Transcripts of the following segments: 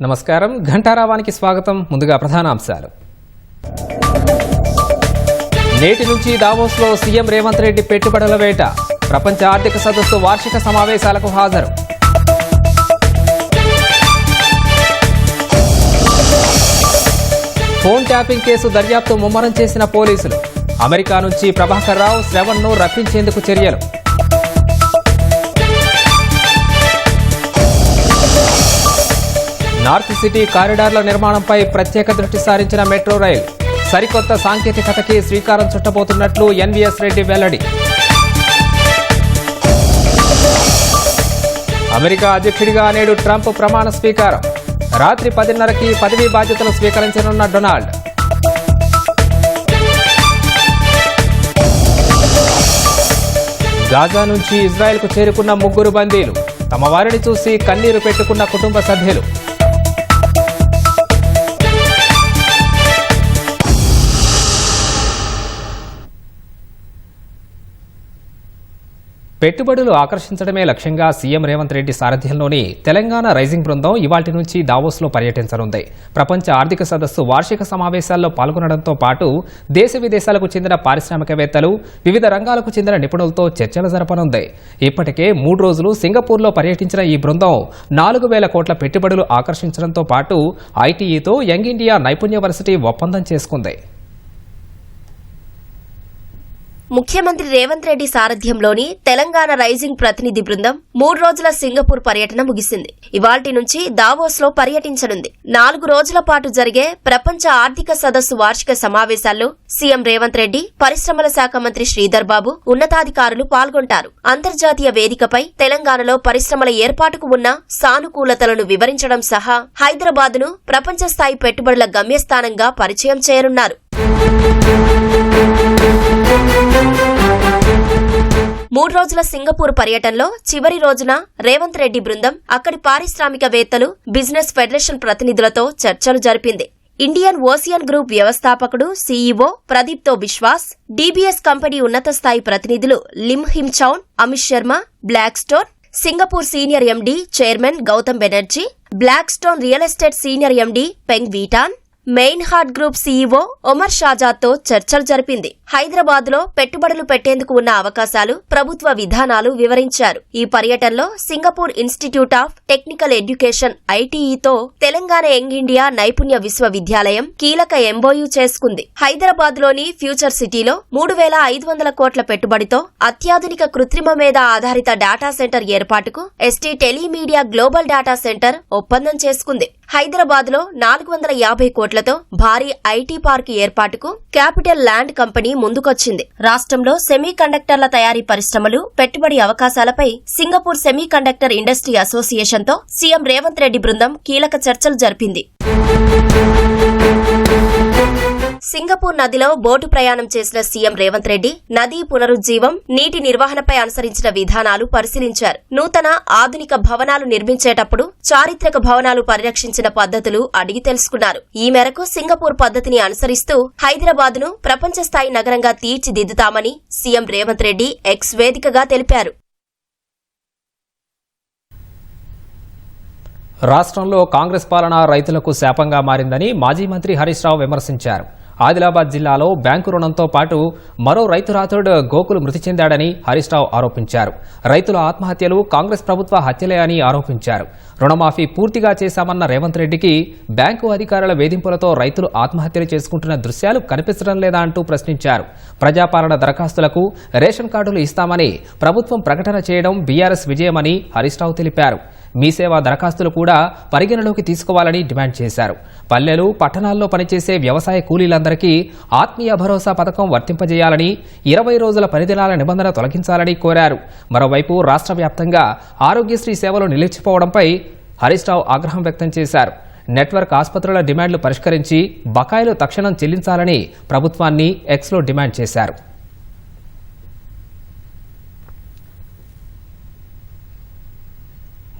నమస్కారం ఘంటారావానికి స్వాగతం. ముందుగా ప్రధానాంశాలు. నేటి నుంచి దావోస్లో సీఎం రేవంత్ రెడ్డి పెట్టుబడుల వేట. ప్రపంచ ఆర్థిక సదస్సు వార్షిక సమావేశాలకు హాజరు. ఫోన్ ట్యాపింగ్ కేసు దర్యాప్తు ముమ్మరం చేసిన పోలీసులు. అమెరికా నుంచి ప్రభాకర్ రావు, శ్రవణ్ను రప్పించేందుకు చర్యలు. నార్త్ సిటీ కారిడార్ల నిర్మాణంపై ప్రత్యేక దృష్టి సారించిన మెట్రో రైల్. సరికొత్త సాంకేతికతకి శ్రీకారం చుట్టబోతున్నట్లు ఎన్వీఎస్ రెడ్డి వెల్లడి. అమెరికా అధ్యక్షుడిగా నేడు ట్రంప్ ప్రమాణ స్వీకారం. రాత్రి 10:30కి పదవీ బాధ్యతలు స్వీకరించనున్న డొనాల్డ్. గాజా నుంచి ఇజ్రాయెల్కు చేరుకున్న 3 బందీలు. తమ వారిని చూసి కన్నీరు పెట్టుకున్న కుటుంబ సభ్యులు. పెట్టుబడులు ఆకర్షించడమే లక్ష్యంగా సీఎం రేవంత్ రెడ్డి సారథ్యంలోని తెలంగాణ రైజింగ్ బృందం ఇవాల్టి నుంచి దావోస్లో పర్యటించనుంది. ప్రపంచ ఆర్థిక సదస్సు వార్షిక సమావేశాల్లో పాల్గొనడంతో పాటు దేశ విదేశాలకు చెందిన పారిశ్రామికవేత్తలు, వివిధ రంగాలకు చెందిన నిపుణులతో చర్చలు జరపనుంది. ఇప్పటికే 3 రోజులు సింగపూర్లో పర్యటించిన ఈ బృందం 4,000 కోట్ల పెట్టుబడులు ఆకర్షించడంతో పాటు ఐటీఈతో యంగ్ ఇండియా నైపుణ్య వర్సిటీ ఒప్పందం చేసుకుంది. ముఖ్యమంత్రి రేవంత్ రెడ్డి సారథ్యంలోని తెలంగాణ రైజింగ్ ప్రతినిధి బృందం 3 రోజుల సింగపూర్ పర్యటన ముగిసింది. ఇవాల్టి నుంచి దావోస్లో పర్యటించనుంది. 4 రోజుల పాటు జరిగే ప్రపంచ ఆర్థిక సదస్సు వార్షిక సమావేశాల్లో సీఎం రేవంత్ రెడ్డి, పరిశ్రమల శాఖ మంత్రి శ్రీధర్ బాబు, ఉన్నతాధికారులు పాల్గొంటారు. అంతర్జాతీయ వేదికపై తెలంగాణలో పరిశ్రమల ఏర్పాటుకు ఉన్న సానుకూలతలను వివరించడం సహా హైదరాబాద్ను ప్రపంచ స్థాయి పెట్టుబడుల గమ్యస్థానంగా పరిచయం చేయనున్నారు. 3 రోజుల సింగపూర్ పర్యటనలో చివరి రోజున రేవంత్ రెడ్డి బృందం అక్కడి పారిశ్రామికవేత్తలు, బిజినెస్ ఫెడరేషన్ ప్రతినిధులతో చర్చలు జరిపింది. ఇండియన్ ఓసియన్ గ్రూప్ వ్యవస్థాపకుడు సీఈఓ ప్రదీప్తో బిశ్వాస్, డీబీఎస్ కంపెనీ ఉన్నత స్థాయి ప్రతినిధులు Lim Him Chaun, Amit Sharma, Blackstone, Singapore senior MD chairman Gautam Banerjee, Blackstone real estate senior MD Peng Weitan, Meinhardt group CEO Omar షాజాద్తో చర్చలు జరిపింది. హైదరాబాద్ లో పెట్టుబడులు పెట్టేందుకు ఉన్న అవకాశాలు, ప్రభుత్వ విధానాలు వివరించారు. ఈ పర్యటనలో Singapore Institute of Technical Education ఐటీఈతో తెలంగాణ యంగ్ ఇండియా నైపుణ్య విశ్వవిద్యాలయం కీలక ఎంఓయూ చేసుకుంది. హైదరాబాద్ లోని ఫ్యూచర్ సిటీలో 3,500 కోట్ల పెట్టుబడితో అత్యాధునిక కృత్రిమ మేధ ఆధారిత డేటా సెంటర్ ఏర్పాటుకు ST Telemedia Global Data Centre ఒప్పందం చేసుకుంది. హైదరాబాద్ లో 450 కోట్లతో భారీ ఐటీ పార్క్ ఏర్పాటుకు క్యాపిటల్ ల్యాండ్ కంపెనీ ముందుకొచ్చింది. రాష్ట్రంలో సెమీ కండక్టర్ల తయారీ పరిశ్రమలు, పెట్టుబడి అవకాశాలపై సింగపూర్ సెమీ కండక్టర్ ఇండస్ట్రీ అసోసియేషన్తో సీఎం రేవంత్ రెడ్డి బృందం కీలక చర్చలు జరిపింది. సింగపూర్ నదిలో బోటు ప్రయాణం చేసిన సీఎం రేవంత్ రెడ్డి నదీ పునరుజ్జీవం, నీటి నిర్వహణపై అనుసరించిన విధానాలు పరిశీలించారు. నూతన ఆధునిక భవనాలు నిర్మించేటప్పుడు చారిత్రక భవనాలు పరిరక్షించిన పద్ధతులు అడిగి తెలుసుకున్నారు. ఈ మేరకు సింగపూర్ పద్ధతిని అనుసరిస్తూ హైదరాబాద్ ను ప్రపంచ స్థాయి నగరంగా తీర్చిదిద్దుతామని సీఎం రేవంత్ రెడ్డి ఎక్స్ వేదికగా తెలిపారు. రాష్ట్రంలో కాంగ్రెస్ పాలన రైతులకు శాపంగా మారిందని మాజీ మంత్రి హరీష్ రావు విమర్శించారు. ఆదిలాబాద్ జిల్లాలో బ్యాంకు రుణంతో పాటు మరో రైతు రాథోడ్ గోకులు మృతి చెందాడని హరీష్ రావు ఆరోపించారు. రైతుల ఆత్మహత్యలు కాంగ్రెస్ ప్రభుత్వ హత్యలే అని ఆరోపించారు. రుణమాఫీ పూర్తిగా చేశామన్న రేవంత్ రెడ్డికి బ్యాంకు అధికారుల వేధింపులతో రైతులు ఆత్మహత్యలు చేసుకుంటున్న దృశ్యాలు కనిపించడం లేదా అంటూ ప్రశ్నించారు. ప్రజాపాలన దరఖాస్తులకు రేషన్ కార్డులు ఇస్తామని ప్రభుత్వం ప్రకటన చేయడం బీఆర్ఎస్ విజయమని హరీష్ రావు తెలిపారు. మీ సేవా దరఖాస్తులు కూడా పరిగణలోకి తీసుకోవాలని డిమాండ్ చేశారు. పల్లెలు, పట్టణాల్లో పనిచేసే వ్యవసాయ కూలీలందరికీ ఆత్మీయ భరోసా పథకం వర్తింపజేయాలని, 20 రోజుల పనిదినాల నిబంధన తొలగించాలని కోరారు. మరోవైపు రాష్ట్ర వ్యాప్తంగా ఆరోగ్యశ్రీ సేవలు నిలిచిపోవడంపై హరీష్ రావు ఆగ్రహం వ్యక్తం చేశారు. నెట్వర్క్ ఆసుపత్రుల డిమాండ్లు పరిష్కరించి బకాయిలు తక్షణం చెల్లించాలని ప్రభుత్వాన్ని ఎక్స్లో డిమాండ్ చేశారు.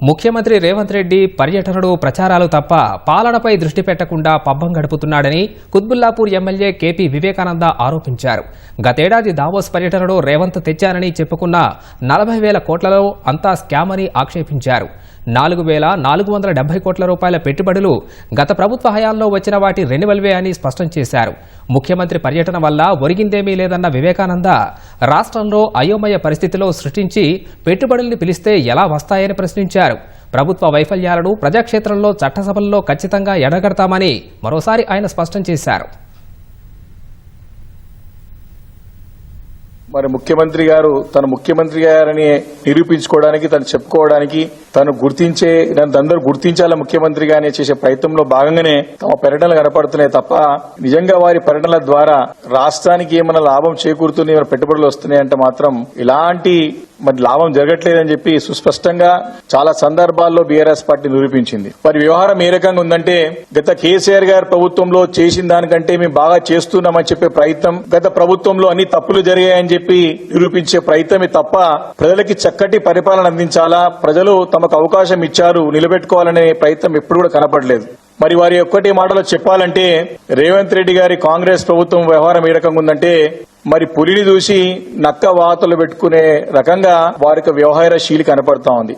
ముఖ్యమంత్రి రేవంత్ రెడ్డి పర్యటనలు, ప్రచారాలు తప్ప పాలనపై దృష్టి పెట్టకుండా పబ్బం గడుపుతున్నాడని కుత్బుల్లాపూర్ ఎమ్మెల్యే కేపీ వివేకానంద ఆరోపించారు. గతేడాది దావోస్ పర్యటనలో రేవంత్ తెచ్చానని చెప్పుకున్న 40,000 కోట్లలో అంతా స్కామ్ అని ఆక్షేపించారు. 4,470 కోట్ల రూపాయల పెట్టుబడులు గత ప్రభుత్వ హయాంలో వచ్చిన వాటి రెన్యువల్వే అని స్పష్టం చేశారు. ముఖ్యమంత్రి పర్యటన వల్ల ఒరిగిందేమీ లేదన్న వివేకానంద రాష్ట్రంలో అయోమయ పరిస్థితిలో సృష్టించి పెట్టుబడుల్ని పిలిస్తే ఎలా వస్తాయని ప్రశ్నించారు. ప్రభుత్వ వైఫల్యాలను ప్రజాక్షేత్రంలో చట్టసభల్లో ఖచ్చితంగా ఎండగడతామని మరోసారి ఆయన స్పష్టం చేశారు. మరి ముఖ్యమంత్రి గారు తను ముఖ్యమంత్రి గారని నిరూపించుకోవడానికి, తను చెప్పుకోవడానికి, తను అందరూ గుర్తించాల ముఖ్యమంత్రిగానే చేసే ప్రయత్నంలో భాగంగానే తమ పర్యటనలు కనపడుతున్నాయి తప్ప నిజంగా వారి పర్యటనల ద్వారా రాష్ట్రానికి ఏమైనా లాభం చేకూరుతుంది, ఏమైనా పెట్టుబడులు వస్తున్నాయంటే మాత్రం ఇలాంటి లాభం జరగట్లేదని చెప్పి సుస్పష్టంగా చాలా సందర్భాల్లో బీఆర్ఎస్ పార్టీ నిరూపించింది. వారి వ్యవహారం ఏ రకంగా ఉందంటే గత కేసీఆర్ గారి ప్రభుత్వంలో చేసిన దానికంటే మేము బాగా చేస్తున్నామని చెప్పే ప్రయత్నం, గత ప్రభుత్వంలో అన్ని తప్పులు జరిగాయని చెప్పి నిరూపించే ప్రయత్నమే తప్ప ప్రజలకి చక్కటి పరిపాలన అందించాలా, ప్రజలు తమకు అవకాశం ఇచ్చారు నిలబెట్టుకోవాలనే ప్రయత్నం ఎప్పుడు కూడా కనపడలేదు. మరి వారి ఒక్కటి మాటలో చెప్పాలంటే రేవంత్ రెడ్డి గారి కాంగ్రెస్ ప్రభుత్వం వ్యవహారం ఏ రకంగా ఉందంటే మరి పులిని చూసి నక్క వాతలు పెట్టుకునే రకంగా వారికి వ్యవహార శీలి కనపడతా ఉంది.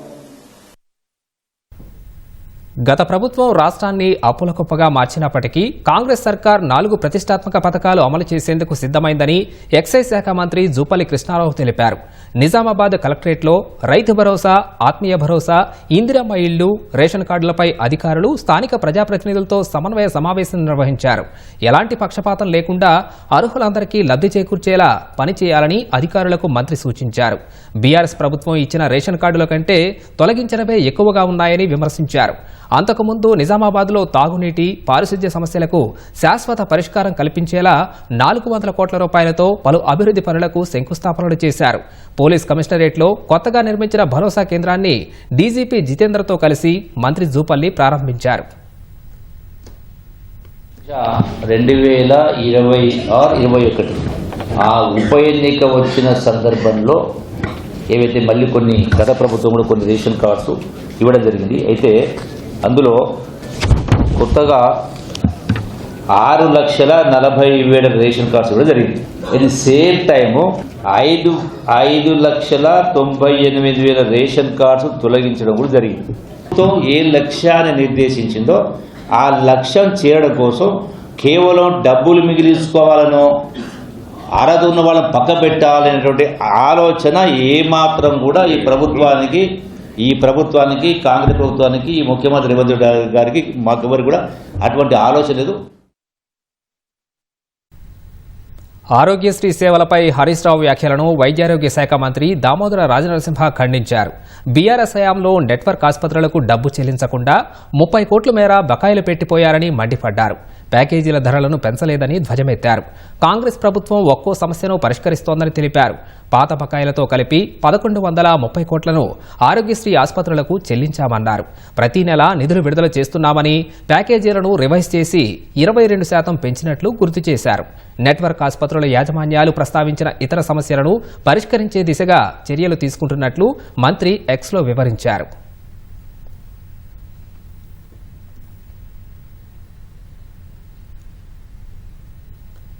గత ప్రభుత్వం రాష్ట్రాన్ని అప్పుల కుప్పగా మార్చినప్పటికీ కాంగ్రెస్ సర్కార్ 4 ప్రతిష్టాత్మక పథకాలు అమలు చేసేందుకు సిద్దమైందని ఎక్సైజ్ శాఖ మంత్రి జూపల్లి కృష్ణారావు తెలిపారు. నిజామాబాద్ కలెక్టరేట్లో రైతు భరోసా, ఆత్మీయ భరోసా, ఇందిరమ్మ ఇళ్లు, రేషన్ కార్డులపై అధికారులు స్థానిక ప్రజాప్రతినిధులతో సమన్వయ సమావేశం నిర్వహించారు. ఎలాంటి పక్షపాతం లేకుండా అర్హులందరికీ లబ్ధి చేకూర్చేలా పనిచేయాలని అధికారులకు మంత్రి సూచించారు. బీఆర్ఎస్ ప్రభుత్వం ఇచ్చిన రేషన్ కార్డుల కంటే తొలగించడమే ఎక్కువగా ఉన్నాయని విమర్శించారు. అంతకుముందు నిజామాబాద్లో తాగునీటి, పారిశుద్ధ్య సమస్యలకు శాశ్వత పరిష్కారం కల్పించేలా 400 కోట్ల రూపాయలతో పలు అభివృద్ధి పనులకు శంకుస్థాపనలు చేశారు. పోలీస్ కమిషనరేట్లో కొత్తగా నిర్మించిన భరోసా కేంద్రాన్ని డీజీపీ జితేంద్రతో కలిసి మంత్రి జూపల్లి ప్రారంభించారు. 2020-21 ఆ ఉప ఎన్నిక వచ్చిన సందర్భంలో ఏవైతే మళ్ళీ కొన్ని గత ప్రభుత్వంలో కొన్ని రేషన్ కార్డ్స్ ఇవ్వడం జరిగింది. అయితే అందులో కొత్తగా 6,40,000 రేషన్ కార్డ్స్ ఇవ్వడం జరిగింది. At the same time 5,98,000 ration cards తొలగించడం కూడా జరిగింది. ఏ లక్ష్యాన్ని నిర్దేశించిందో ఆ లక్ష్యం చేరడం కోసం కేవలం డబ్బులు మిగిలించుకోవాలనో అర్హత ఉన్న వాళ్ళని పక్క పెట్టాలనేటువంటి ఆలోచన ఏమాత్రం కూడా ఈ ప్రభుత్వానికి కాంగ్రెస్ ప్రభుత్వానికి ఈ ముఖ్యమంత్రి రేవంత్ రెడ్డి గారికి మాకెవరికి కూడా అటువంటి ఆలోచన లేదు. ఆరోగ్యశ్రీ సేవలపై హరీష్ రావు వ్యాఖ్యలను వైద్యారోగ్య శాఖ మంత్రి దామోదర రాజనరసింహ ఖండించారు. బీఆర్ఎస్ హయాంలో నెట్వర్క్ ఆసుపత్రులకు డబ్బు చెల్లించకుండా 30 కోట్ల మేర బకాయిలు పెట్టిపోయారని మండిపడ్డారు. ప్యాకేజీల ధరలను పెంచలేదని ధ్వజమెత్తారు. కాంగ్రెస్ ప్రభుత్వం ఒక్కో సమస్యను పరిష్కరిస్తోందని తెలిపారు. పాత బకాయిలతో కలిపి 1,130 కోట్లను ఆరోగ్యశ్రీ ఆసుపత్రులకు చెల్లించామన్నారు. ప్రతి నెల నిధులు విడుదల చేస్తున్నామని, ప్యాకేజీలను రివైజ్ చేసి 22% పెంచినట్లు గుర్తు చేశారు. నెట్వర్క్ ఆసుపత్రుల యాజమాన్యాలు ప్రస్తావించిన ఇతర సమస్యలను పరిష్కరించే దిశగా చర్యలు తీసుకుంటున్నట్లు మంత్రి ఎక్స్లో వివరించారు.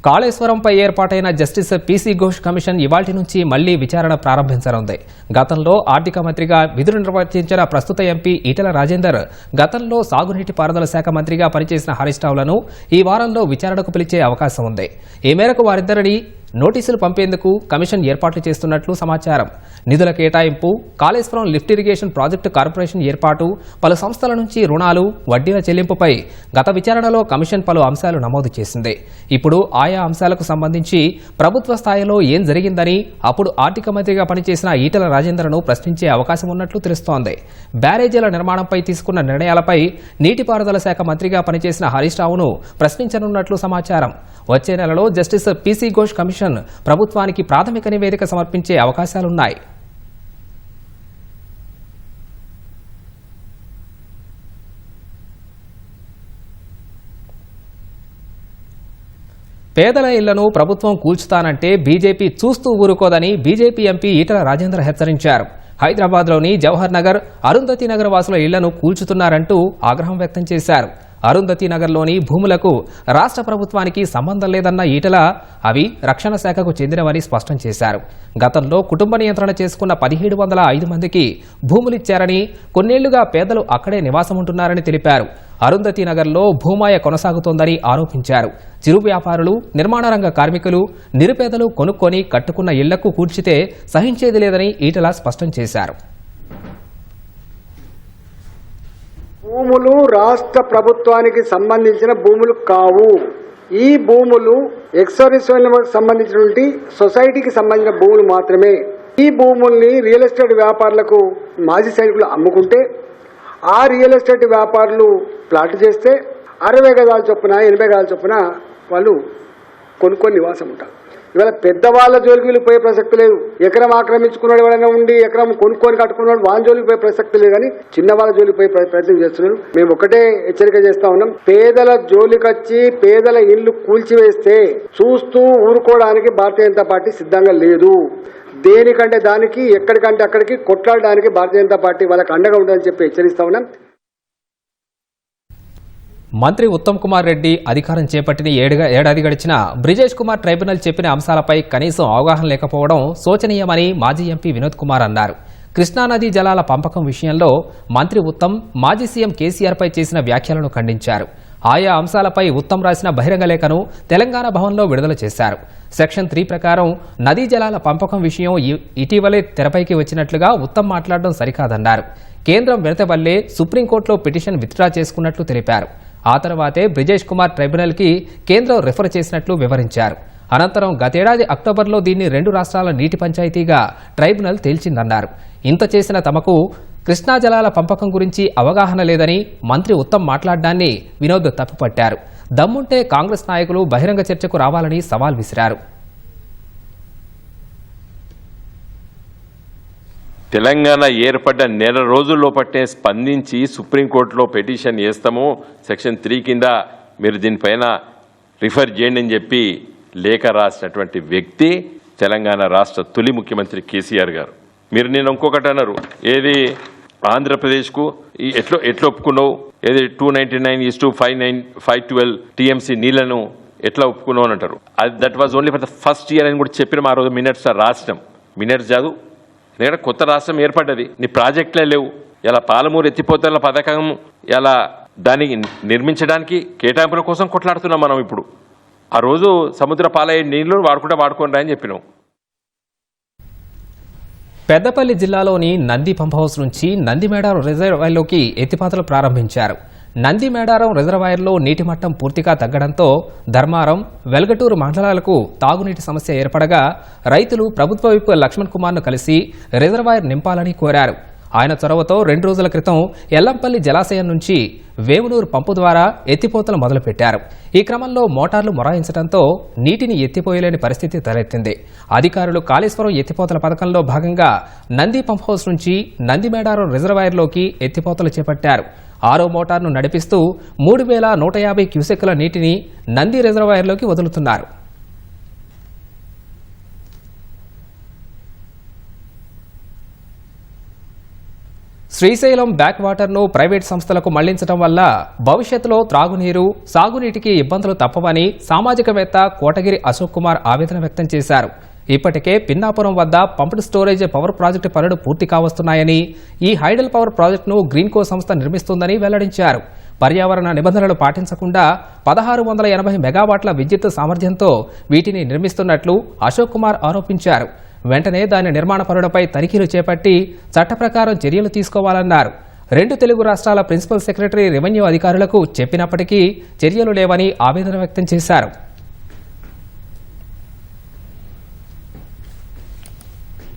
కాళేశ్వరంపై ఏర్పాటైన జస్టిస్ పీసీ ఘోష్ కమిషన్ ఇవాళ్టి నుంచి మళ్లీ విచారణ ప్రారంభించనుంది. గతంలో ఆర్థిక మంత్రిగా విధులు నిర్వర్తించిన ప్రస్తుత ఎంపీ ఈటెల రాజేందర్, గతంలో సాగునీటి పారుదల శాఖ మంత్రిగా పనిచేసిన హరీష్ రావులను ఈ వారంలో విచారణకు పిలిచే అవకాశం ఉంది. ఈ మేరకు వారిద్దరిని నోటీసులు పంపేందుకు కమిషన్ ఏర్పాట్లు చేస్తున్నట్లు సమాచారం. నిధుల కేటాయింపు, Kaleshwaram lift irrigation project corporation ఏర్పాటు, పలు సంస్థల నుంచి రుణాలు, వడ్డీల చెల్లింపుపై గత విచారణలో కమిషన్ పలు అంశాలు నమోదు చేసింది. ఇప్పుడు ఆయా అంశాలకు సంబంధించి ప్రభుత్వ స్థాయిలో ఏం జరిగిందని అప్పుడు ఆర్థిక మంత్రిగా పనిచేసిన ఈటెల రాజేందర్ను ప్రశ్నించే అవకాశం ఉన్నట్లు తెలుస్తోంది. బ్యారేజీల నిర్మాణంపై తీసుకున్న నిర్ణయాలపై నీటిపారుదల శాఖ మంత్రిగా పనిచేసిన హరీష్ రావును ప్రశ్నించనున్నట్లు సమాచారం. వచ్చే నెలలో జస్టిస్ పీసీ ఘోష్ కమిషన్ ప్రభుత్వానికి ప్రాథమిక నివేదిక సమర్పించే అవకాశాలున్నాయి. పేదల ఇళ్లను ప్రభుత్వం కూల్చుతానంటే బీజేపీ చూస్తూ ఊరుకోదని బీజేపీ ఎంపీ ఈటెల రాజేందర్ హెచ్చరించారు. హైదరాబాద్లోని జవహర్ నగర్, అరుంధతి నగర్ వాసుల ఇళ్లను కూల్చుతున్నారంటూ ఆగ్రహం వ్యక్తం చేశారు. అరుంధతి నగర్లోని భూములకు రాష్ట్ర ప్రభుత్వానికి సంబంధం లేదన్న ఈటల అవి రక్షణ శాఖకు చెందినవని స్పష్టం చేశారు. గతంలో కుటుంబ నియంత్రణ చేసుకున్న 1705 మందికి భూములిచ్చారని, కొన్నేళ్లుగా పేదలు అక్కడే నివాసముంటున్నారని తెలిపారు. అరుంధతి నగర్లో భూమాయ కొనసాగుతోందని ఆరోపించారు. చిరు వ్యాపారులు, నిర్మాణ రంగ కార్మికులు, నిరుపేదలు కొనుక్కొని కట్టుకున్న ఇళ్లకు కూర్చితే సహించేది లేదని ఈటల స్పష్టం చేశారు. భూములు రాష్ట్ర ప్రభుత్వానికి సంబంధించిన భూములు కావు. ఈ భూములు ఎక్సర్విస్కి సంబంధించినటువంటి సొసైటీకి సంబంధించిన భూములు మాత్రమే. ఈ భూముల్ని రియల్ ఎస్టేట్ వ్యాపారులకు మాజీ సైనికులు అమ్ముకుంటే ఆ రియల్ ఎస్టేట్ వ్యాపారులు ప్లాట్ చేస్తే 60 గజాల చొప్పున 80 గజాల చొప్పున వాళ్ళు కొనుక్కొని నివాసం ఉంటారు. ఇవాళ పెద్దవాళ్ళ జోలికి వీళ్ళు పోయే ప్రసక్తి లేదు. ఎకరం ఆక్రమించుకున్నాడు ఎవరైనా ఉండి ఎకరం కొనుక్కొని కట్టుకున్నాడు వాళ్ళ జోలికి పోయే ప్రసక్తి లేదు, కానీ చిన్న వాళ్ళ జోలికి పోయే ప్రయత్నం చేస్తున్నారు. మేము ఒకటే హెచ్చరిక చేస్తా ఉన్నాం, పేదల జోలికొచ్చి పేదల ఇళ్లు కూల్చివేస్తే చూస్తూ ఊరుకోవడానికి భారతీయ జనతా పార్టీ సిద్ధంగా లేదు. దేనికంటే దానికి, ఎక్కడికంటే అక్కడికి కొట్లాడడానికి భారతీయ జనతా పార్టీ వాళ్ళకి అండగా ఉందని చెప్పి హెచ్చరిస్తా ఉన్నాం. మంత్రి ఉత్తమ్ కుమార్ రెడ్డి అధికారం చేపట్టిన ఏడాది గడిచిన బ్రిజేష్ కుమార్ ట్రైబ్యునల్ చెప్పిన అంశాలపై కనీసం అవగాహన లేకపోవడం శోచనీయమని మాజీ ఎంపీ వినోద్ కుమార్ అన్నారు. కృష్ణానదీ జలాల పంపకం విషయంలో మంత్రి ఉత్తమ్ మాజీ సీఎం కేసీఆర్పై చేసిన వ్యాఖ్యలను ఖండించారు. ఆయా అంశాలపై ఉత్తమ్ రాసిన బహిరంగ లేఖను తెలంగాణ భవన్లో విడుదల చేశారు. సెక్షన్ 3 ప్రకారం నదీ జలాల పంపకం విషయం ఇటీవలే తెరపైకి వచ్చినట్లుగా ఉత్తమ్ మాట్లాడడం సరికాదన్నారు. కేంద్రం వినతి వల్లే సుప్రీంకోర్టులో పిటిషన్ విత్డ్రా చేసుకున్నట్లు తెలిపారు. ఆ తర్వాతే బ్రిజేష్ కుమార్ ట్రైబ్యునల్కి కేంద్రం రిఫర్ చేసినట్లు వివరించారు. అనంతరం గతేడాది అక్టోబర్లో దీన్ని 2 రాష్ట్రాల నీటి పంచాయతీగా ట్రైబ్యునల్ తేల్చిందన్నారు. ఇంత చేసిన తమకు కృష్ణా జలాల పంపకం గురించి అవగాహన లేదని మంత్రి ఉత్తమ్ మాట్లాడడాన్ని వినోద్ తప్పుపట్టారు. దమ్ముంటే కాంగ్రెస్ నాయకులు బహిరంగ చర్చకు రావాలని సవాల్ విసిరారు. తెలంగాణ ఏర్పడ్డ నెల రోజుల్లో పట్టే స్పందించి సుప్రీంకోర్టులో పిటిషన్ వేస్తాము, సెక్షన్ 3 కింద మీరు దీనిపైన రిఫర్ చేయండి అని చెప్పి లేఖ రాసినటువంటి వ్యక్తి తెలంగాణ రాష్ట్ర తొలి ముఖ్యమంత్రి కేసీఆర్ గారు. మీరు నేను ఇంకొకటి అన్నారు, ఏది ఆంధ్రప్రదేశ్కు ఎట్లా ఒప్పుకున్నావు, ఏది 299:512 టీఎంసీ నీళ్లను ఎట్లా ఒప్పుకున్నావు అని అంటారు. That was only for the first year అని కూడా చెప్పిన ఆ రోజు మినిట్స్ రాసినాం. మినిట్స్ చదువు, ఎందుకంటే కొత్త రాష్ట్రం ఏర్పడ్డది, నీ ప్రాజెక్టులే లేవు. ఇలా పాలమూరు ఎత్తిపోతల పథకం ఇలా దానికి నిర్మించడానికి కేటాయింపుల కోసం కొట్లాడుతున్నాం మనం. ఇప్పుడు ఆ రోజు సముద్ర పాలయ్యే నీళ్లు వాడుకోండి అని చెప్పినాం. పెద్దపల్లి జిల్లాలోని నంది పంప్ హౌస్ నుంచి నందిమేడారం రిజర్వాయర్లోకి ఎత్తిపోతలు ప్రారంభించారు. నందిమేడారం రిజర్వాయర్లో నీటి మట్టం పూర్తిగా తగ్గడంతో ధర్మారం, వెల్గటూరు మండలాలకు తాగునీటి సమస్య ఏర్పడగా రైతులు ప్రభుత్వ విప్ లక్ష్మణ్ కుమార్ను కలిసి రిజర్వాయర్ నింపాలని కోరారు. ఆయన చొరవతో 2 రోజుల క్రితం ఎల్లంపల్లి జలాశయం నుంచి వేమునూరు పంపు ద్వారా ఎత్తిపోతలు మొదలుపెట్టారు. ఈ క్రమంలో మోటార్లు మొరాయించడంతో నీటిని ఎత్తిపోయలేని పరిస్థితి తలెత్తింది. అధికారులు కాళేశ్వరం ఎత్తిపోతల పథకంలో భాగంగా నంది పంప్ హౌస్ నుంచి నందిమేడారం రిజర్వాయర్లోకి ఎత్తిపోతలు చేపట్టారు. 6వ మోటార్ను నడిపిస్తూ 3150 క్యూసెక్కుల నీటిని నంది రిజర్వాయర్లోకి వదులుతున్నారు. శ్రీశైలం బ్యాక్ వాటర్ను ప్రైవేట్ సంస్థలకు మళ్లించడం వల్ల భవిష్యత్తులో త్రాగునీరు, సాగునీటికి ఇబ్బందులు తప్పవని సామాజికవేత్త కోటగిరి అశోక్ కుమార్ ఆవేదన వ్యక్తం చేశారు. ఇప్పటికే పిన్నాపురం వద్ద పంప్డ్ స్టోరేజ్ పవర్ ప్రాజెక్టు పనులు పూర్తి కావస్తున్నాయని, ఈ హైడల్ పవర్ ప్రాజెక్టును గ్రీన్కో సంస్థ నిర్మిస్తుందని వెల్లడించారు. పర్యావరణ నిబంధనలు పాటించకుండా 1680 మెగావాట్ల విద్యుత్ సామర్థ్యంతో వీటిని నిర్మిస్తున్నట్లు అశోక్ కుమార్ ఆరోపించారు. వెంటనే దాని నిర్మాణ పనులపై తనిఖీలు చేపట్టి చట్ట ప్రకారం చర్యలు తీసుకోవాలన్నారు. 2 తెలుగు రాష్ట్రాల ప్రిన్సిపల్ సెక్రటరీ రెవెన్యూ అధికారులకు చెప్పినప్పటికీ చర్యలు లేవని ఆవేదన వ్యక్తం చేశారు.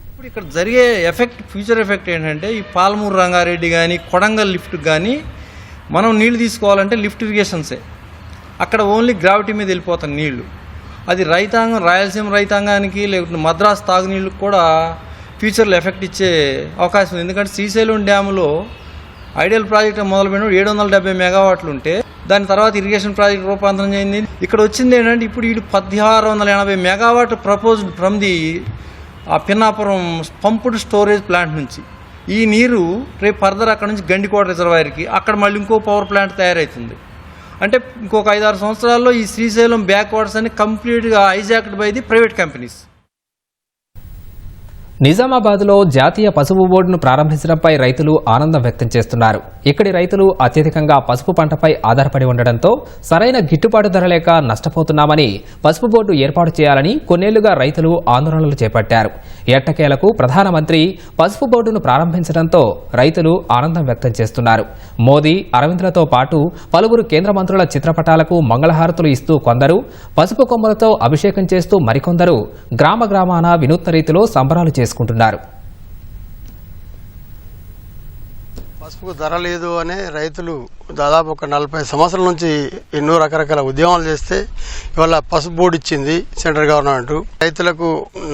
ఇప్పుడు ఇక్కడ జరిగే ఫ్యూచర్ ఎఫెక్ట్ ఏంటంటే, ఈ పాలమూరు రంగారెడ్డి కానీ కొడంగల్ లిఫ్ట్ కానీ మనం నీళ్లు తీసుకోవాలంటే లిఫ్ట్ ఇరిగేషన్సే. అక్కడ ఓన్లీ గ్రావిటీ మీద వెళ్ళిపోతాయి నీళ్లు. అది రైతాంగం, రాయలసీమ రైతాంగానికి లేకుంటే మద్రాసు తాగునీళ్ళకు కూడా ఫ్యూచర్లో ఎఫెక్ట్ ఇచ్చే అవకాశం ఉంది. ఎందుకంటే శ్రీశైలం డ్యాములో ఐడియల్ ప్రాజెక్ట్ మొదలుపెట్టిన 770 మెగావాట్లు ఉంటే దాని తర్వాత ఇరిగేషన్ ప్రాజెక్ట్ రూపాంతరం చెందింది. ఇక్కడ వచ్చింది ఏంటంటే ఇప్పుడు వీడు 1680 megawatt proposed from the Pinnapuram pumped storage plant నుంచి. ఈ నీరు రేపు ఫర్దర్ అక్కడ నుంచి గండికోట రిజర్వాయర్కి, అక్కడ మళ్ళీ ఇంకో పవర్ ప్లాంట్ తయారవుతుంది. అంటే ఇంకొక 5-6 సంవత్సరాల్లో ఈ శ్రీశైలం బ్యాక్వర్డ్స్ అని కంప్లీట్గా hijacked by the private companies. నిజామాబాద్లో జాతీయ పసుపు బోర్డును ప్రారంభించడంపై రైతులు ఆనందం వ్యక్తం చేస్తున్నారు. ఇక్కడి రైతులు అత్యధికంగా పసుపు పంటపై ఆధారపడి ఉండడంతో సరైన గిట్టుబాటు ధర లేక నష్టపోతున్నామని పసుపు బోర్డు ఏర్పాటు చేయాలని కొన్నేళ్లుగా రైతులు ఆందోళనలు చేపట్టారు. ఎట్టకేలకు ప్రధానమంత్రి పసుపు బోర్డును ప్రారంభించడంతో రైతులు ఆనందం వ్యక్తం చేస్తున్నారు. మోదీ, అరవింద్లతో పాటు పలువురు కేంద్ర మంత్రుల చిత్రపటాలకు మంగళహారతులు ఇస్తూ కొందరు, పసుపు కొమ్మలతో అభిషేకం చేస్తూ మరికొందరు గ్రామ గ్రామాన వినూత్న రీతిలో సంబరాలు చేసుకుంటున్నారు. పసుపుకు ధర లేదు అనే రైతులు దాదాపు ఒక 40 సంవత్సరాల నుంచి ఎన్నో రకరకాల ఉద్యమాలు చేస్తే ఇవాళ పసుపు బోర్డు ఇచ్చింది సెంట్రల్ గవర్నమెంట్. రైతులకు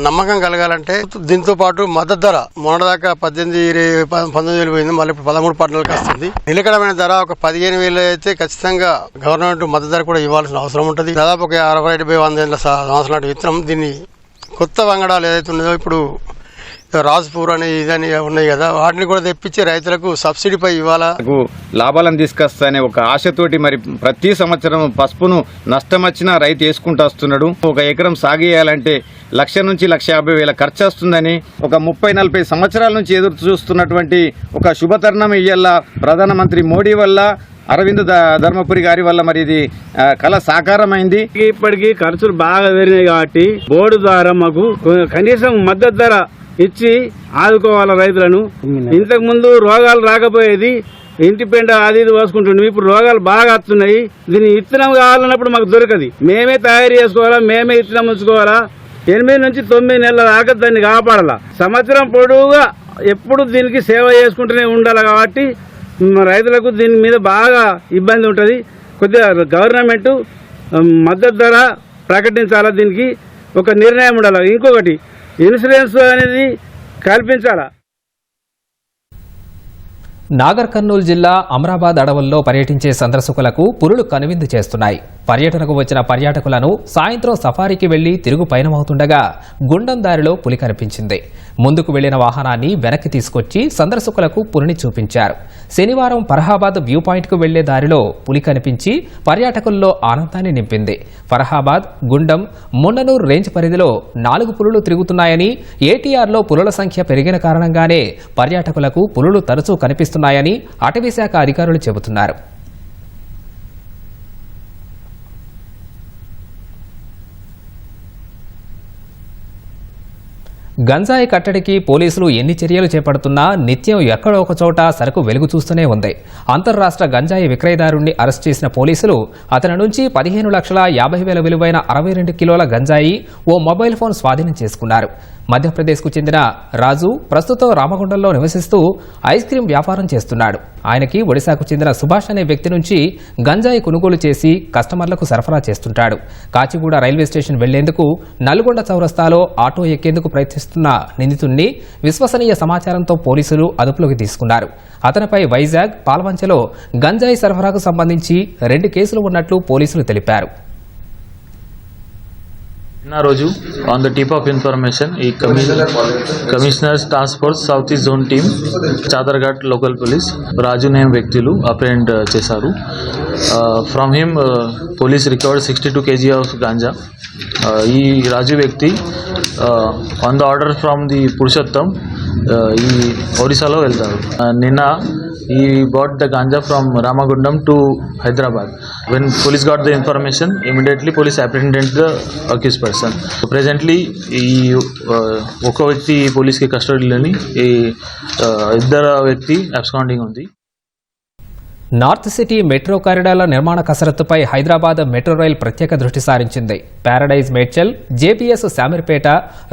నమ్మకం కలగాలంటే దీంతో పాటు మద్దతు ధర మొన్నదాకా 18,000-19,000 పోయింది, మళ్ళీ ఇప్పుడు 13,000 వస్తుంది. నిలకడమైన ధర ఒక 15,000 అయితే ఖచ్చితంగా గవర్నమెంట్ మద్దతు ధర కూడా ఇవ్వాల్సిన అవసరం ఉంటుంది. దాదాపు ఒక 60-70 సంవత్సరాల విత్తనం. దీన్ని కొత్త వంగడాలు ఏదైతే ఉన్నదో ఇప్పుడు రాజ్పూర్ అని ఇదని ఉన్నాయి కదా, వాటిని కూడా తెప్పించి రైతులకు సబ్సిడీపై ఇవ్వాలా, లాభాలను తీసుకొస్తానే ఒక ఆశతోటి మరి ప్రతి సంవత్సరం పసుపును నష్టం వచ్చినా రైతు వేసుకుంటూ వస్తున్నాడు. ఒక ఎకరం సాగు చేయాలంటే 1,00,000 నుంచి 1,50,000 ఖర్చు వస్తుందని ఒక 30-40 సంవత్సరాల నుంచి ఎదురు చూస్తున్నటువంటి ఒక శుభతరుణం ఇయ్యాల ప్రధానమంత్రి మోడీ వల్ల, అరవింద్ ధర్మపురి గారి వల్ల మరి ఇది కళ సాకారమైంది. ఇప్పటికీ ఖర్చులు బాగా పెరిగినాయి కాబట్టి బోర్డు ద్వారా మాకు కనీసం మద్దతు ధర ఇచ్చి ఆదుకోవాలి రైతులను. ఇంతకు ముందు రోగాలు రాకపోయేది, ఇంటి పెంట అది ఇది పోసుకుంటుండే, ఇప్పుడు రోగాలు బాగా వస్తున్నాయి. దీని విత్తనం కావాలన్నప్పుడు మాకు దొరకదు, మేమే తయారు చేసుకోవాలా, మేమే విత్తనం ఉంచుకోవాలా. 8 నుంచి 9 నెలల దాకా దాన్ని కాపాడాలా. సంవత్సరం పొడవుగా ఎప్పుడు దీనికి సేవ చేసుకుంటూనే ఉండాలి. కాబట్టి రైతులకు దీని మీద బాగా ఇబ్బంది ఉంటుంది. కొద్దిగా గవర్నమెంట్ మద్దతు ధర ప్రకటించాలా, దీనికి ఒక నిర్ణయం ఉండాలి. ఇంకొకటి ఇన్సూరెన్స్ అనేది కల్పించాలా. నాగర్ కర్నూలు జిల్లా అమరాబాద్ అడవుల్లో పర్యటించే సందర్శకులకు పులులు కనువిందు చేస్తున్నాయి. పర్యటనకు వచ్చిన పర్యాటకులను సాయంత్రం సఫారీకి వెళ్లి తిరుగు పయనమవుతుండగా గుండం దారిలో పులి కనిపించింది. ముందుకు వెళ్లిన వాహనాన్ని వెనక్కి తీసుకొచ్చి సందర్శకులకు పులిని చూపించారు. శనివారం ఫరహాబాద్ వ్యూ పాయింట్కు వెళ్లే దారిలో పులి కనిపించి పర్యాటకుల్లో ఆనందాన్ని నింపింది. ఫరహాబాద్, గుండం, మున్ననూరు రేంజ్ పరిధిలో 4 పులులు తిరుగుతున్నాయని, ఏటీఆర్లో పులుల సంఖ్య పెరిగిన కారణంగానే పర్యాటకులకు పులులు తరచూ కనిపిస్తున్నాయని అటవీశాఖ అధికారులు చెబుతున్నారు. గంజాయి కట్టడికి పోలీసులు ఎన్ని చర్యలు చేపడుతున్నా నిత్యం ఎక్కడో ఒక చోట సరుకు వెలుగు చూస్తూనే ఉంది. అంతర్రాష్ట్ర గంజాయి విక్రయదారుణ్ణి అరెస్ట్ చేసిన పోలీసులు అతని నుంచి 15,50,000 విలువైన 62 కిలోల గంజాయి, ఓ మొబైల్ ఫోన్ స్వాధీనం చేసుకున్నారు. మధ్యప్రదేశ్కు చెందిన రాజు ప్రస్తుతం రామగుండంలో నివసిస్తూ ఐస్ క్రీం వ్యాపారం చేస్తున్నాడు. ఆయనకి ఒడిశాకు చెందిన సుభాష్ అనే వ్యక్తి నుంచి గంజాయి కొనుగోలు చేసి కస్టమర్లకు సరఫరా చేస్తుంటాడు. కాచిగూడ రైల్వే స్టేషన్ వెళ్లేందుకు నల్గొండ చౌరస్తాలో ఆటో ఎక్కేందుకు ప్రయత్నిస్తున్న నిందితుణ్ణి విశ్వసనీయ సమాచారంతో పోలీసులు అదుపులోకి తీసుకున్నారు. అతనిపై వైజాగ్, పాల్వంచలో గంజాయి సరఫరాకు సంబంధించి 2 కేసులు ఉన్నట్లు పోలీసులు తెలిపారు. రోజు on the tip off information ఈ commissioner's task force south east zone team, Chadarghat local police Raju name వ్యక్తులు అప్రెండ్ చేశారు. From him police recovered 62 kg of ganja. ఈ రాజు వ్యక్తి on the order from the Purushottam ఈ ఒడిశాలో వెళ్తారు. నిన్న he bought the ganja from Ramagundam to Hyderabad. When police got the information, immediately police apprehended the accused person. Presently, ఒక వ్యక్తి police కి కస్టడీలోని, ఇద్దరు వ్యక్తి అబ్స్కాండింగ్ ఉంది. నార్త్ సిటీ మెట్రో కారిడార్ల నిర్మాణ కసరత్తుపై హైదరాబాద్ మెట్రో రైల్ ప్రత్యేక దృష్టి సారించింది. ప్యారడైజ్ మేడ్చల్, జేపీఎస్ శామీర్పేట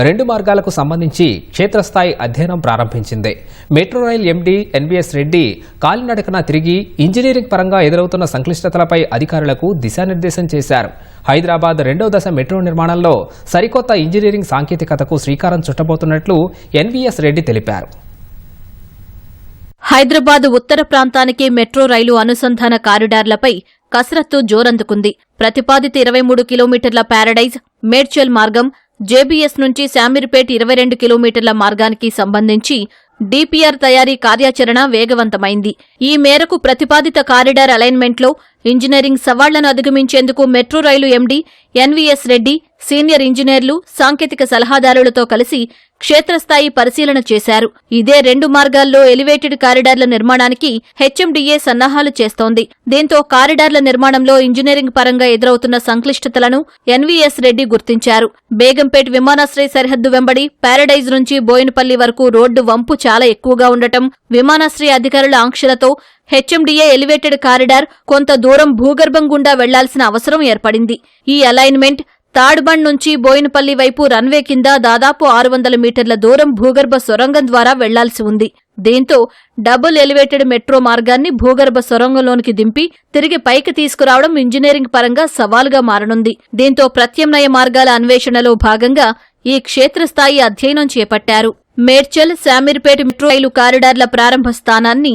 2 మార్గాలకు సంబంధించి క్షేత్రస్థాయి అధ్యయనం ప్రారంభించింది. Metro rail MD NVS Reddy కాలినడకన తిరిగి ఇంజనీరింగ్ పరంగా ఎదురవుతున్న సంక్లిష్టతలపై అధికారులకు దిశానిర్దేశం చేశారు. హైదరాబాద్ 2వ దశ మెట్రో నిర్మాణంలో సరికొత్త ఇంజనీరింగ్ సాంకేతికతకు శ్రీకారం చుట్టబోతున్నట్లు ఎన్వీఎస్ రెడ్డి తెలిపారు. హైదరాబాద్ ఉత్తర ప్రాంతానికి మెట్రో రైలు అనుసంధాన కారిడార్లపై కసరత్తు జోరందుకుంది. ప్రతిపాదిత 23 కిలోమీటర్ల ప్యారడైజ్ మేడ్చల్ మార్గం, జేబీఎస్ నుంచి శామీర్పేట్ 22 కిలోమీటర్ల మార్గానికి సంబంధించి డీపీఆర్ తయారీ కార్యాచరణ వేగవంతమైంది. ఈ మేరకు ప్రతిపాదిత కారిడార్ అలైన్మెంట్లో ఇంజనీరింగ్ సవాళ్లను అధిగమించేందుకు మెట్రో రైలు ఎండీ ఎన్వీఎస్ రెడ్డి సీనియర్ ఇంజనీర్లు సాంకేతిక సలహాదారులతో కలిసి క్షేత్రస్థాయి పరిశీలన చేశారు. ఇదే 2 మార్గాల్లో ఎలివేటెడ్ కారిడార్ల నిర్మాణానికి హెచ్ఎండీఏ సన్నాహాలు చేస్తోంది. దీంతో కారిడార్ల నిర్మాణంలో ఇంజనీరింగ్ పరంగా ఎదురవుతున్న సంక్లిష్టతలను ఎన్వీఎస్ రెడ్డి గుర్తించారు. బేగంపేట్ విమానాశ్రయ సరిహద్దు వెంబడి ప్యారడైజ్ నుంచి బోయినపల్లి వరకు రోడ్డు వంపు చాలా ఎక్కువగా ఉండటం, విమానాశ్రయ అధికారుల ఆంక్షలతో హెచ్ఎండీఏ ఎలివేటెడ్ కారిడార్ కొంత దూరం భూగర్భం గుండా వెళ్లాల్సిన అవసరం ఏర్పడింది. ఈ అలైన్మెంట్ తాడ్బండ్ నుంచి బోయినపల్లి వైపు రన్వే కింద దాదాపు 600 మీటర్ల దూరం భూగర్భ సొరంగం ద్వారా వెళ్లాల్సి ఉంది. దీంతో డబుల్ ఎలివేటెడ్ మెట్రో మార్గాన్ని భూగర్భ సొరంగంలోనికి దింపి తిరిగి పైకి తీసుకురావడం ఇంజనీరింగ్ పరంగా సవాలుగా మారనుంది. దీంతో ప్రత్యామ్నాయ మార్గాల అన్వేషణలో భాగంగా ఈ క్షేత్రస్థాయి అధ్యయనం చేపట్టారు. మేడ్చల్ శామీర్పేట మెట్రో రైలు కారిడార్ల ప్రారంభ స్థానాన్ని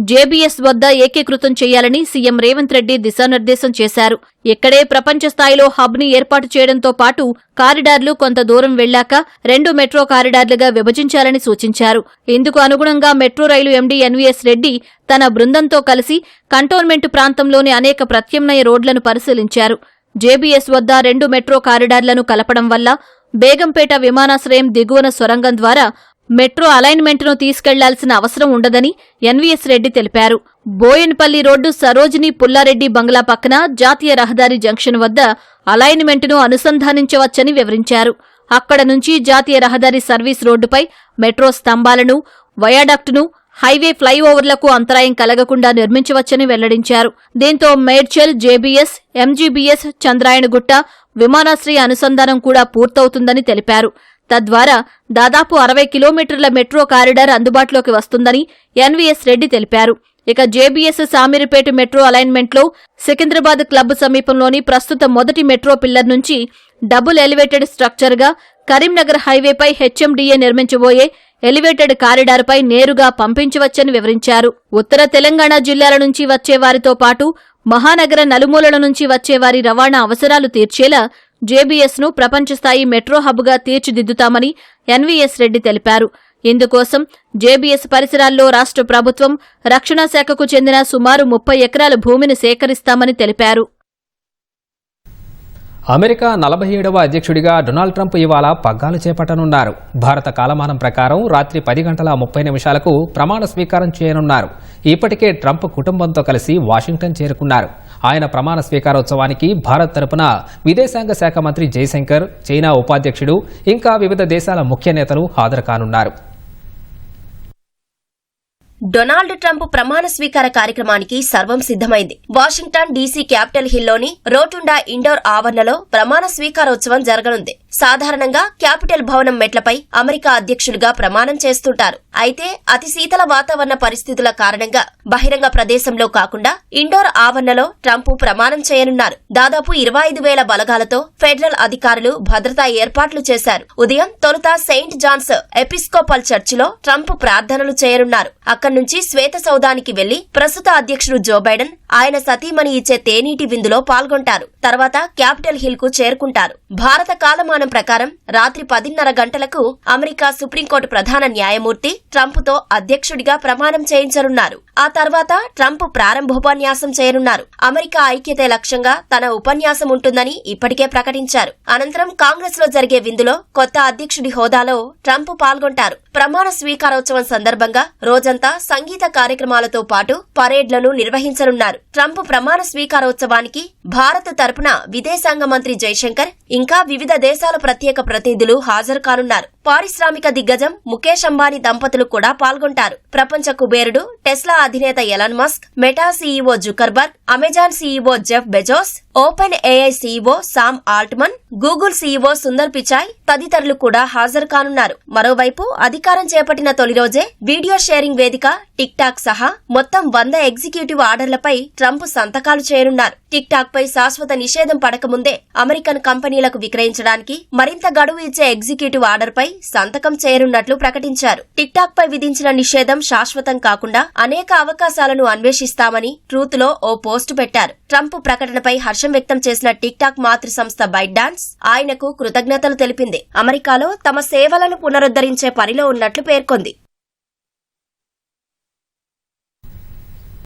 జేబీఎస్ వద్ద ఏకీకృతం చేయాలని సీఎం రేవంత్ రెడ్డి దిశానిర్దేశం చేశారు. ఇక్కడే ప్రపంచ స్థాయిలో హబ్ ని ఏర్పాటు చేయడంతో పాటు కారిడార్లు కొంత దూరం వెళ్లాక 2 మెట్రో కారిడార్లుగా విభజించాలని సూచించారు. ఇందుకు అనుగుణంగా మెట్రో రైలు ఎండీ ఎన్వీఎస్ రెడ్డి తన బృందంతో కలిసి కంటోన్మెంట్ ప్రాంతంలోని అనేక ప్రత్యామ్నాయ రోడ్లను పరిశీలించారు. జేబీఎస్ వద్ద 2 మెట్రో కారిడార్లను కలపడం వల్ల బేగంపేట విమానాశ్రయం దిగువన సొరంగం ద్వారా మెట్రో అలైన్మెంట్ను తీసుకెళ్లాల్సిన అవసరం ఉండదని ఎన్వీఎస్ రెడ్డి తెలిపారు. బోయన్పల్లి రోడ్డు సరోజిని పుల్లారెడ్డి బంగ్లా పక్కన జాతీయ రహదారి జంక్షన్ వద్ద అలైన్మెంట్ను అనుసంధానించవచ్చని వివరించారు. అక్కడ నుంచి జాతీయ రహదారి సర్వీస్ రోడ్డుపై మెట్రో స్తంభాలను, వయాడక్టును, హైవే ఫ్లైఓవర్లకు అంతరాయం కలగకుండా నిర్మించవచ్చని వెల్లడించారు. దీంతో మేడ్చల్, జేబీఎస్, ఎంజీబీఎస్, చంద్రాయణగుట్ట విమానాశ్రయ అనుసంధానం కూడా పూర్తవుతుందని తెలిపారు. తద్వారా దాదాపు 60 కిలోమీటర్ల మెట్రో కారిడార్ అందుబాటులోకి వస్తుందని ఎన్వీఎస్ రెడ్డి తెలిపారు. ఇక జేబీఎస్ శామీర్పేట మెట్రో అలైన్మెంట్లో సికింద్రాబాద్ క్లబ్ సమీపంలోని ప్రస్తుత మొదటి మెట్రో పిల్లర్ నుంచి డబుల్ ఎలివేటెడ్ స్ట్రక్చర్గా కరీంనగర్ హైవేపై హెచ్ఎండీఏ నిర్మించబోయే ఎలివేటెడ్ కారిడార్పై నేరుగా పంపించవచ్చని వివరించారు. ఉత్తర తెలంగాణ జిల్లాల నుంచి వచ్చేవారితో పాటు మహానగర నలుమూలల నుంచి వచ్చేవారి రవాణా అవసరాలు తీర్చేలా జేబీఎస్ ను ప్రపంచస్థాయి మెట్రో హబ్గా తీర్చిదిద్దుతామని ఎన్వీఎస్ రెడ్డి తెలిపారు. ఇందుకోసం జేబీఎస్ పరిసరాల్లో రాష్ట్ర ప్రభుత్వం, రక్షణ శాఖకు చెందిన సుమారు 30 ఎకరాల భూమిని సేకరిస్తామని తెలిపారు. అమెరికా 47వ అధ్యక్షుడిగా డొనాల్డ్ ట్రంప్ ఇవాళ పగ్గాలు చేపట్టనున్నారు. భారత కాలమానం ప్రకారం రాత్రి 10:30 ప్రమాణ స్వీకారం చేయనున్నారు. ఇప్పటికే ట్రంప్ కుటుంబంతో కలిసి వాషింగ్టన్ చేరుకున్నారు. ఆయన ప్రమాణ స్వీకారోత్సవానికి భారత్ తరపున విదేశాంగ శాఖ మంత్రి జైశంకర్, చైనా ఉపాధ్యక్షుడు, ఇంకా వివిధ దేశాల ముఖ్య నేతలు హాజరు కానున్నారు. డొనాల్డ్ ట్రంప్ ప్రమాణ స్వీకార కార్యక్రమానికి సర్వం సిద్దమైంది. వాషింగ్టన్ డీసీ క్యాపిటల్ హిల్లోని రోటుండా ఇండోర్ ఆవరణలో ప్రమాణ స్వీకారోత్సవం జరగనుంది. సాధారణంగా క్యాపిటల్ భవనం మెట్లపై అమెరికా అధ్యక్షుడిగా ప్రమాణం చేస్తుంటారు. అయితే అతి శీతల వాతావరణ పరిస్థితుల కారణంగా బహిరంగ ప్రదేశంలో కాకుండా ఇండోర్ ఆవరణలో ట్రంప్ ప్రమాణం చేయనున్నారు. దాదాపు 25,000 బలగాలతో ఫెడరల్ అధికారులు భద్రతా ఏర్పాట్లు చేశారు. ఉదయం తొలుత సెయింట్ జాన్స్ ఎపిస్కోపల్ చర్చిలో ట్రంప్ ప్రార్థనలు చేయనున్నారు. అక్కడి నుంచి శ్వేత సౌధానికి వెళ్లి ప్రస్తుత అధ్యక్షుడు జో బైడెన్, ఆయన సతీమణి ఇచ్చే తేనీటి విందులో పాల్గొంటారు. తర్వాత క్యాపిటల్ హిల్ కు చేరుకుంటారు. భారత కాలమానం ప్రకారం రాత్రి 10:30 గంటలకు అమెరికా సుప్రీంకోర్టు ప్రధాన న్యాయమూర్తి ట్రంప్ తో అధ్యక్షుడిగా ప్రమాణం చేయించనున్నారు. ఆ తర్వాత ట్రంప్ ప్రారంభోపన్యాసం చేయనున్నారు. అమెరికా ఐక్యతే లక్ష్యంగా తన ఉపన్యాసం ఉంటుందని ఇప్పటికే ప్రకటించారు. అనంతరం కాంగ్రెస్ లో జరిగే విందులో కొత్త అధ్యక్షుడి హోదాలో ట్రంప్ పాల్గొంటారు. ప్రమాణ స్వీకారోత్సవం సందర్భంగా రోజంతా సంగీత కార్యక్రమాలతో పాటు పరేడ్లను నిర్వహించనున్నారు. ట్రంప్ ప్రమాణ స్వీకారోత్సవానికి భారత్ తరపున విదేశాంగ మంత్రి జైశంకర్, ఇంకా వివిధ దేశాల ప్రత్యేక ప్రతినిధులు హాజరు కానున్నారు. పారిశ్రామిక దిగ్గజం ముఖేష్ అంబానీ దంపతులు కూడా పాల్గొంటారు. ప్రపంచ కుబేరుడు టెస్లా అధినేత Elon Musk, Meta CEO Zuckerberg, Amazon CEO Jeff Bezos, OpenAI CEO Sam Altman, Google CEO Sundar Pichai తదితరులు కూడా హాజరు కానున్నారు. మరోవైపు అధికారం చేపట్టిన తొలి రోజే వీడియో షేరింగ్ వేదిక టిక్ టాక్ సహా మొత్తం 100 ఎగ్జిక్యూటివ్ ఆర్డర్లపై ట్రంప్ సంతకాలు చేయనున్నారు. టిక్ టాక్ పై శాశ్వత నిషేధం పడకముందే అమెరికన్ కంపెనీలకు విక్రయించడానికి మరింత గడువు ఇచ్చే ఎగ్జిక్యూటివ్ ఆర్డర్ పై సంతకం చేయనున్నట్లు ప్రకటించారు. టిక్ టాక్ పై విధించిన నిషేధం శాశ్వతం కాకుండా అనేక అవకాశాలను అన్వేషిస్తామని ట్రూత్ లో ఓ పోస్టు పెట్టారు. ట్రంప్ ప్రకటనపై హర్షం వ్యక్తం చేసిన టిక్ టాక్ మాతృ సంస్థ బైట్ డాన్స్ ఆయనకు కృతజ్ఞతలు తెలిపింది. అమెరికాలో తమ సేవలను పునరుద్ధరించే పనిలో ఉన్నట్లు పేర్కొంది.